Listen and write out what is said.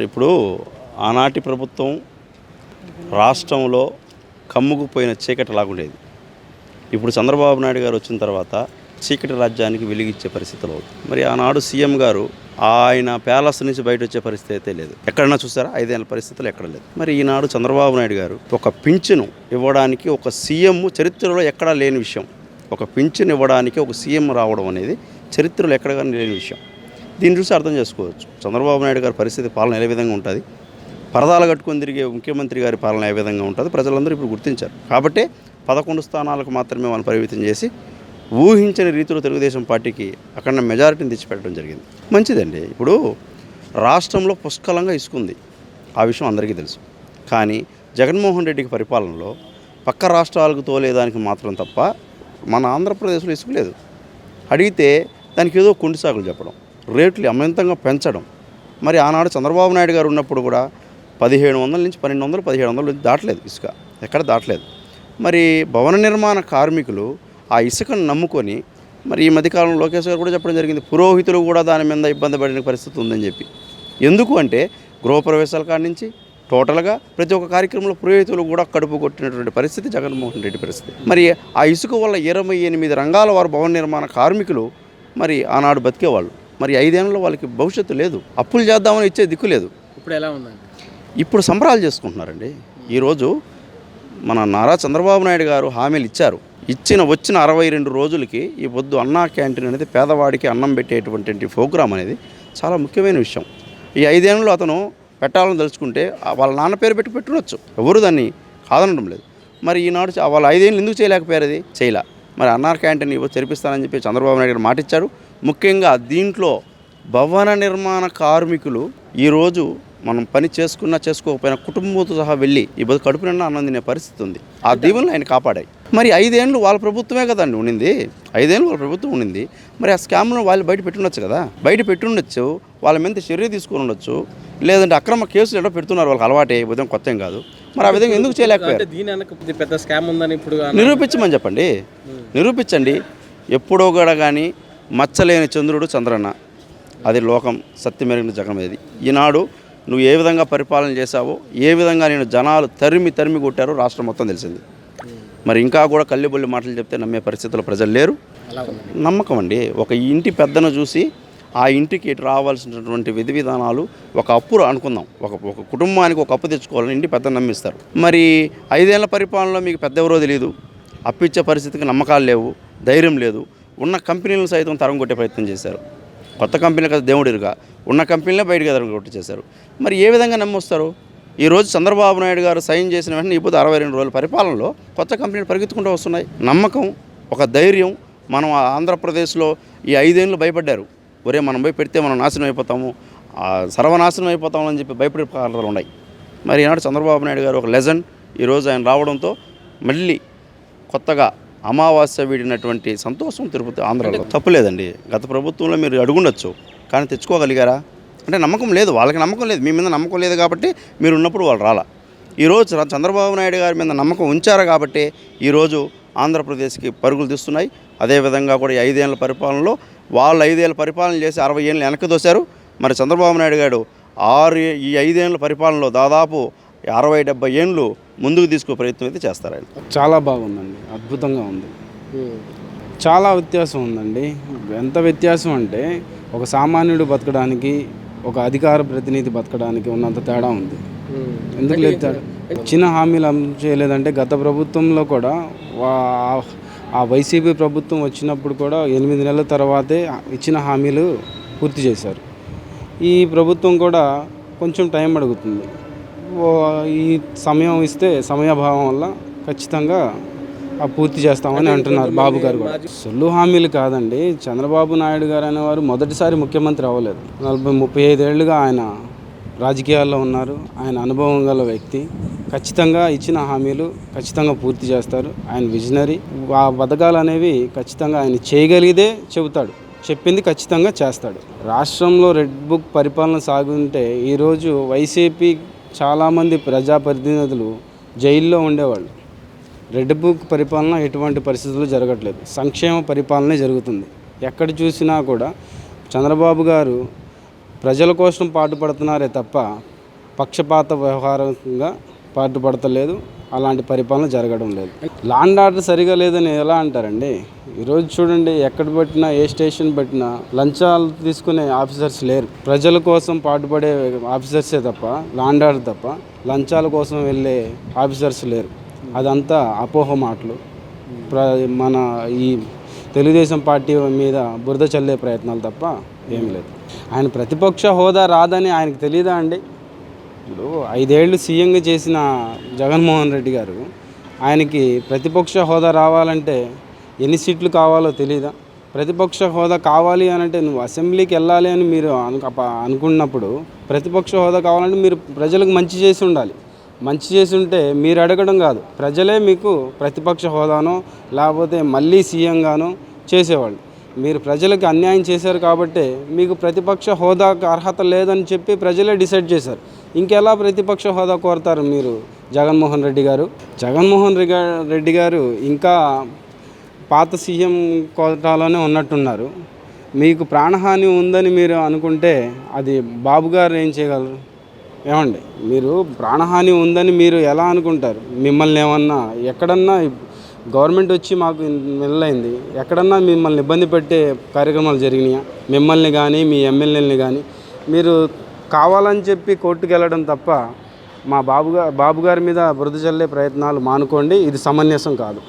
ఇప్పుడు ఆనాటి ప్రభుత్వం రాష్ట్రంలో కమ్ముకుపోయిన చీకటి లాగుండేది. ఇప్పుడు చంద్రబాబు నాయుడు గారు వచ్చిన తర్వాత చీకటి రాజ్యానికి వెలిగిచ్చే పరిస్థితులు అవుతుంది. మరి ఆనాడు సీఎం గారు ఆయన ప్యాలెస్ నుంచి బయట వచ్చే పరిస్థితి అయితే లేదు. ఎక్కడన్నా చూసారా? 5 ఏళ్ళ పరిస్థితులు ఎక్కడ లేదు. మరి ఈనాడు చంద్రబాబు నాయుడు గారు ఒక పింఛను ఇవ్వడానికి ఒక సీఎం చరిత్రలో ఎక్కడా లేని విషయం. ఒక పింఛను ఇవ్వడానికి ఒక సీఎం రావడం అనేది చరిత్రలో ఎక్కడ కానీ లేని విషయం. దీన్ని చూసి అర్థం చేసుకోవచ్చు చంద్రబాబు నాయుడు గారి పరిస్థితి, పాలన ఏ విధంగా ఉంటుంది, పరదాలు కట్టుకొని తిరిగే ముఖ్యమంత్రి గారి పాలన ఏ విధంగా ఉంటుంది ప్రజలందరూ ఇప్పుడు గుర్తించారు. కాబట్టి 11 స్థానాలకు మాత్రమే వాళ్ళు పరిమితం చేసి ఊహించని రీతిలో తెలుగుదేశం పార్టీకి అక్కడ మెజారిటీని తెచ్చిపెట్టడం జరిగింది. మంచిదండి. ఇప్పుడు రాష్ట్రంలో పుష్కలంగా ఇసుకుంది, ఆ విషయం అందరికీ తెలుసు. కానీ జగన్మోహన్ రెడ్డికి పరిపాలనలో పక్క రాష్ట్రాలకు తోలేదానికి మాత్రం తప్ప మన ఆంధ్రప్రదేశ్లో ఇసుక లేదు. అడిగితే దానికి ఏదో కుంటి సాకులు చెప్పడం, రేట్లు అమితంగా పెంచడం. మరి ఆనాడు చంద్రబాబు నాయుడు గారు ఉన్నప్పుడు కూడా 1700 నుంచి 1200, 1700 నుంచి దాటలేదు ఇసుక, ఎక్కడ దాటలేదు. మరి భవన నిర్మాణ కార్మికులు ఆ ఇసుకను నమ్ముకొని, మరి ఈ మధ్యకాలంలో లోకేష్ గారు కూడా చెప్పడం జరిగింది, పురోహితులు కూడా దాని మీద ఇబ్బంది పడిన పరిస్థితి ఉందని చెప్పి. ఎందుకు అంటే గృహప్రవేశాల కాడి నుంచి టోటల్గా ప్రతి ఒక్క కార్యక్రమంలో పురోహితులు కూడా కడుపు కొట్టినటువంటి పరిస్థితి జగన్మోహన్ రెడ్డి పరిస్థితి. మరి ఆ ఇసుక వల్ల 28 రంగాల వారు భవన నిర్మాణ కార్మికులు మరి ఆనాడు బతికేవాళ్ళు. మరి 5 ఏళ్ళలో వాళ్ళకి భవిష్యత్తు లేదు. అప్పులు చేద్దామని ఇచ్చే దిక్కు లేదు. ఇప్పుడు ఎలా ఉందండి? ఇప్పుడు సంబరాలు చేసుకుంటున్నారండి. ఈరోజు మన నారా చంద్రబాబు నాయుడు గారు హామీలు ఇచ్చారు. వచ్చిన 62 రోజులకి ఈ పొద్దు అన్నా క్యాంటీన్ అనేది పేదవాడికి అన్నం పెట్టేటువంటి ప్రోగ్రాం అనేది చాలా ముఖ్యమైన విషయం. ఈ 5 ఏళ్ళలో అతను పెట్టాలని తలుచుకుంటే వాళ్ళ నాన్న పేరు పెట్టుకోవచ్చు, ఎవరు దాన్ని కాదనడం లేదు. మరి ఈనాడు వాళ్ళ 5 ఏళ్ళు ఎందుకు చేయలేకపోయారు? అది చేయలే. మరి అన్నా క్యాంటీన్ తెరిపిస్తానని చెప్పి చంద్రబాబు నాయుడు గారు మాట ఇచ్చారు. ముఖ్యంగా దీంట్లో భవన నిర్మాణ కార్మికులు ఈరోజు మనం పని చేసుకోకపోయినా కుటుంబంతో సహా వెళ్ళి ఈ బతుకు కడుపు నిండా అన్నం తినే పరిస్థితి ఉంది. ఆ దీవులను ఆయన కాపాడాయి. మరి 5 ఏళ్ళు వాళ్ళ ప్రభుత్వమే కదండి ఉండింది. 5 ఏళ్ళు వాళ్ళ ప్రభుత్వం ఉండింది. మరి ఆ స్కామ్ను వాళ్ళు బయట పెట్టుండొచ్చు కదా, బయట పెట్టుండొచ్చు, వాళ్ళ మీద చర్య తీసుకుని ఉండొచ్చు. లేదంటే అక్రమ కేసులు ఎన్నో పెడుతున్నారు, వాళ్ళకి అలవాటే, ఉదయం కొత్త ఏం కాదు. మరి ఆ విధంగా ఎందుకు చేయలేకపోయారు? పెద్ద స్కామ్ ఉందని ఇప్పుడు నిరూపించమని చెప్పండి, నిరూపించండి. ఎప్పుడో కూడా కానీ మచ్చలేని చంద్రుడు చంద్రన్న, అది లోకం సత్యమెరిగిన జగం. అది ఈనాడు నువ్వు ఏ విధంగా పరిపాలన చేశావో, ఏ విధంగా నేను జనాలు తరిమి కొట్టారో రాష్ట్రం మొత్తం తెలిసింది. మరి ఇంకా కూడా కల్లిబొల్లి మాటలు చెప్తే నమ్మే పరిస్థితుల్లో ప్రజలు లేరు. నమ్మకం అండి. ఒక ఇంటి పెద్దను చూసి ఆ ఇంటికి రావాల్సినటువంటి విధి విధానాలు, ఒక అప్పు అనుకుందాం, ఒక కుటుంబానికి ఒక అప్పు తెచ్చుకోవాలని ఇంటి పెద్దను నమ్మిస్తారు. మరి 5 ఏళ్ల పరిపాలనలో మీకు పెద్ద ఎవరో తెలియదు, అప్పిచ్చే పరిస్థితికి నమ్మకాలు లేవు, ధైర్యం లేదు. ఉన్న కంపెనీలను సైతం తరం కొట్టే ప్రయత్నం చేశారు. కొత్త కంపెనీలు కదా దేవుడిరుగా, ఉన్న కంపెనీలే బయటకు తరం కొట్టి చేశారు. మరి ఏ విధంగా నమ్మొస్తారు? ఈరోజు చంద్రబాబు నాయుడు గారు సైన్ చేసిన వెంటనే ఇప్పుడు 62 రోజుల పరిపాలనలో కొత్త కంపెనీలు పరిగెత్తుకుంటూ వస్తున్నాయి. నమ్మకం, ఒక ధైర్యం. మనం ఆంధ్రప్రదేశ్లో ఈ 5 ఏళ్ళు భయపడ్డారు, ఒరే మనం పోయి పెడితే మనం నాశనం అయిపోతాము, సర్వనాశనం అయిపోతాము అని చెప్పి భయపడే కారణాలు ఉన్నాయి. మరి ఈనాడు చంద్రబాబు నాయుడు గారు ఒక లెజెండ్. ఈరోజు ఆయన రావడంతో మళ్ళీ కొత్తగా అమావాస్య వీడినటువంటి సంతోషం తిరుపతి ఆంధ్రాలో. తప్పులేదండి. గత ప్రభుత్వంలో మీరు అడుగుండొచ్చు, కానీ తెచ్చుకోగలిగారా అంటే నమ్మకం లేదు, వాళ్ళకి నమ్మకం లేదు. మీ మీద నమ్మకం లేదు కాబట్టి మీరు ఉన్నప్పుడు వాళ్ళు రాలా. ఈరోజు చంద్రబాబు నాయుడు గారి మీద నమ్మకం ఉంచారు కాబట్టి ఈరోజు ఆంధ్రప్రదేశ్కి పరుగులు తీస్తున్నాయి. అదేవిధంగా కూడా ఈ 5 ఏళ్ళ పరిపాలనలో వాళ్ళు 5 ఏళ్ళ పరిపాలన చేసి 60 ఏళ్ళు వెనక్కి దోశారు. మరి చంద్రబాబు నాయుడు గారు ఈ 5 ఏళ్ళ పరిపాలనలో దాదాపు 60-70 ఏళ్ళు ముందుకు తీసుకునే ప్రయత్నం అయితే చేస్తారు ఆయన. చాలా బాగుందండి, అద్భుతంగా ఉంది. చాలా వ్యత్యాసం ఉందండి. ఎంత వ్యత్యాసం అంటే ఒక సామాన్యుడు బతకడానికి, ఒక అధికార ప్రతినిధి బతకడానికి ఉన్నంత తేడా ఉంది. ఎందుకు లేదు తేడా? ఇచ్చిన హామీలు అమలు చేయలేదంటే గత ప్రభుత్వంలో కూడా ఆ వైసీపీ ప్రభుత్వం వచ్చినప్పుడు కూడా 8 నెలల తర్వాతే ఇచ్చిన హామీలు పూర్తి చేశారు. ఈ ప్రభుత్వం కూడా కొంచెం టైం అడుగుతుంది. ఈ సమయం ఇస్తే సమయాభావం వల్ల ఖచ్చితంగా పూర్తి చేస్తామని అంటున్నారు బాబు గారు కూడా. సొల్లు హామీలు కాదండి. చంద్రబాబు నాయుడు గారు అనేవారు మొదటిసారి ముఖ్యమంత్రి అవ్వలేదు. 40-35 ఏళ్ళుగా ఆయన రాజకీయాల్లో ఉన్నారు. ఆయన అనుభవం గల వ్యక్తి. ఖచ్చితంగా ఇచ్చిన హామీలు ఖచ్చితంగా పూర్తి చేస్తారు. ఆయన విజనరీ. ఆ పథకాలు అనేవి ఖచ్చితంగా ఆయన చేయగలిగితే చెబుతాడు, చెప్పింది ఖచ్చితంగా చేస్తాడు. రాష్ట్రంలో రెడ్ బుక్ పరిపాలన సాగుంటే ఈరోజు వైసీపీ చాలామంది ప్రజాప్రతినిధులు జైల్లో ఉండేవాళ్ళు. రెడ్ బుక్ పరిపాలన ఎటువంటి పరిస్థితుల్లో జరగట్లేదు, సంక్షేమ పరిపాలనే జరుగుతుంది. ఎక్కడ చూసినా కూడా చంద్రబాబు గారు ప్రజల కోసం పాటుపడుతున్నారే తప్ప పక్షపాత వ్యవహారంగా పాటుపడతలేదు. అలాంటి పరిపాలన జరగడం లేదు. లాండ్ ఆర్డర్ సరిగా లేదని ఎలా అంటారండి? ఈరోజు చూడండి, ఎక్కడ పెట్టినా ఏ స్టేషన్ పెట్టినా లంచాలు తీసుకునే ఆఫీసర్స్ లేరు. ప్రజల కోసం పాటుపడే ఆఫీసర్సే తప్ప, లాండ్ ఆర్డర్ తప్ప లంచాల కోసం వెళ్ళే ఆఫీసర్స్ లేరు. అదంతా అపోహ మాటలు. మన ఈ తెలుగుదేశం పార్టీ మీద బురద చల్లే ప్రయత్నాలు తప్ప ఏమీ లేదు. ఆయన ప్రతిపక్ష హోదా రాదని ఆయనకు తెలియదా అండి? ఇప్పుడు 5 ఏళ్ళు సీఎంగా చేసిన జగన్మోహన్ రెడ్డి గారు ఆయనకి ప్రతిపక్ష హోదా రావాలంటే ఎన్ని సీట్లు కావాలో తెలియదా? ప్రతిపక్ష హోదా కావాలి అని అంటే నువ్వు అసెంబ్లీకి వెళ్ళాలి అని మీరు అనుకున్నప్పుడు ప్రతిపక్ష హోదా కావాలంటే మీరు ప్రజలకు మంచి చేసి ఉండాలి. మంచి చేసి ఉంటే మీరు అడగడం కాదు, ప్రజలే మీకు ప్రతిపక్ష హోదానో లేకపోతే మళ్ళీ సీఎంగానో చేసేవాళ్ళు. మీరు ప్రజలకు అన్యాయం చేశారు కాబట్టి మీకు ప్రతిపక్ష హోదాకు అర్హత లేదని చెప్పి ప్రజలే డిసైడ్ చేశారు. ఇంకెలా ప్రతిపక్ష హోదా కోరతారు మీరు జగన్మోహన్ రెడ్డి గారు? జగన్మోహన్ రెడ్డి గారు ఇంకా పాత సీఎం కోటాలోనే ఉన్నట్టున్నారు. మీకు ప్రాణహాని ఉందని మీరు అనుకుంటే అది బాబు గారు ఏం చేయగలరు? ఏమండి, మీరు ప్రాణహాని ఉందని మీరు ఎలా అనుకుంటారు? మిమ్మల్ని ఏమన్నా ఎక్కడన్నా గవర్నమెంట్ వచ్చి మాకు నెలలైంది, ఎక్కడన్నా మిమ్మల్ని ఇబ్బంది పెట్టే కార్యక్రమాలు జరిగినాయా? మిమ్మల్ని కానీ మీ ఎమ్మెల్యేలని కానీ మీరు కావాలని చెప్పి కోర్టుకు వెళ్ళడం తప్ప మా బాబు గారి మీద బురద చల్లే ప్రయత్నాలు మానుకోండి. ఇది సమంజసం కాదు.